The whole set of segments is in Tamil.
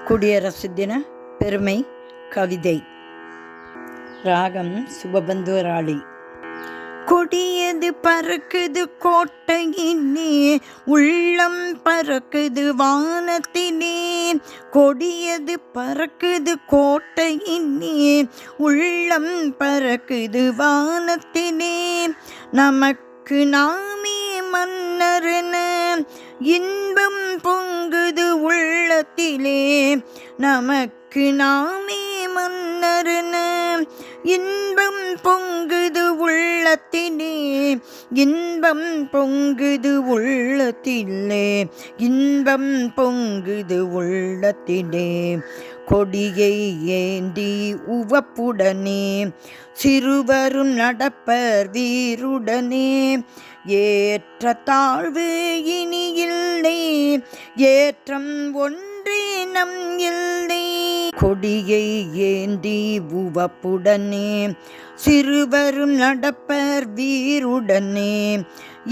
குடியரசு தின பெருமை கவிதை. ராகம் சுபபந்துராளி. கொடியது பறக்குது கோட்டையினே, உள்ளம் பறக்குது வானத்தினே. கொடியது பறக்குது கோட்டையினே, உள்ளம் பறக்குது வானத்தினே. நமக்கு நாமே மன்னரென இன்பம் பொங்குது உள்ளத்திலே. நமக்கு நாமே மன்னரென இன்பம் பொங்குது உள்ளத்திலே. இன்பம் பொங்குது உள்ளத்திலே. இன்பம் பொங்குது உள்ளத்திலே. கொடியை ஏந்தி உவப்புடனே சிறுவரும் நடப்பர் வீருடனே. ஏற்ற தாழ்வு இனி இல்லை, ஏற்றம் ஒன்றே நம் இல்லை. கொடியை ஏந்தி உவப்புடனே சிறுவரும் நடப்பர் வீருடனே.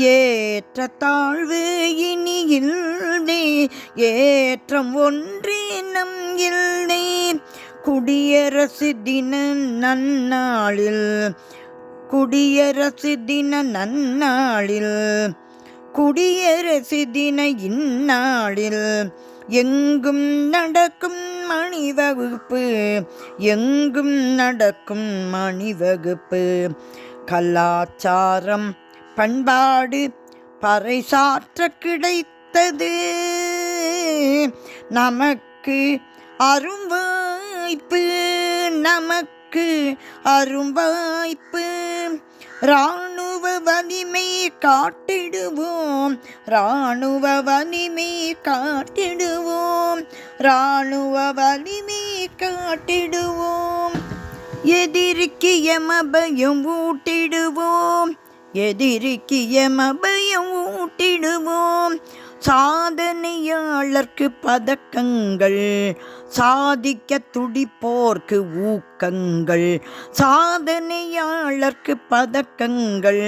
ஏற்ற தாழ்வு இனி இல்லை, ஏற்றம் ஒன்றே நம் இல்லை. குடியரசு தின நன்னாளில், குடியரசு தின நன்னாளில், குடியரசு தின இந்நாளில் எங்கும் நடக்கும் அணிவகுப்பு, எங்கும் நடக்கும் அணிவகுப்பு. கலாச்சாரம் பண்பாடு பறைசாற்ற கிடைத்தது நமக்கு அரும்வாய்ப்பு, நமக்கு அரும்வாய்ப்பு. இராணுவ வலிமை காட்டிடுவோம், இராணுவ வலிமை காட்டிடுவோம், இராணுவ வலிமை காட்டிடுவோம். எதிரிக்கு எமபயம் ஊட்டிடுவோம், எதிரிக்கு எமபயம் ஊட்டிடுவோம். சாதனையாளர்க்கு பதக்கங்கள், சாதிக்க துடிப்போர்க்கு ஊக்கங்கள். சாதனையாளர்க்கு பதக்கங்கள்,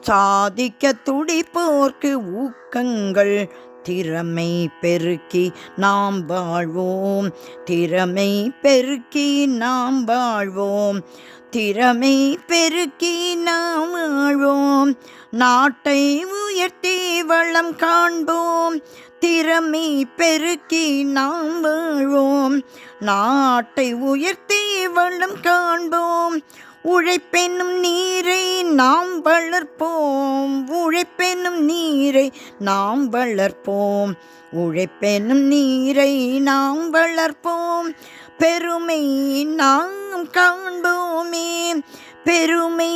சாதிக்க துடிப்போர்க்கு ஊக்கங்கள். திறமை பெருக்கி நாம் வாழ்வோம், திறமை பெருக்கி நாம் வாழ்வோம், திறமை பெருக்கி நாம் வாழ்வோம். நாட்டை உயர்த்தி வளம் காண்போம், திறமை பெருக்கி நாம் வாழ்வோம். நாட்டை உயர்த்தி வளம் காண்போம். உழைப்பெனும் நீரை நாம் வளர்ப்போம், உழைப்பெனும் நீரை நாம் வளர்ப்போம், உழைப்பெனும் நீரை நாம் வளர்ப்போம். பெருமை நாம் காண்போமே, பெருமை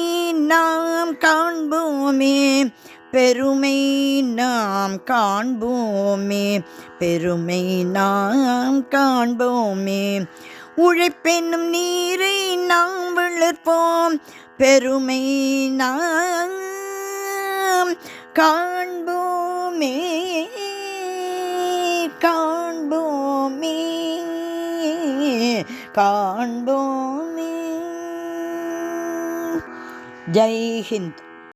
நாம் காண்போமே, பெருமை நாம் காண்போமே, பெருமை நாம் காண்போமே. உழைப்பெனும் நீரை நாம் வளர்ப்போம், பெருமை நாம் காண்போமே, காண்போமே, காண்போமே. ஜெய் ஹிந்த்.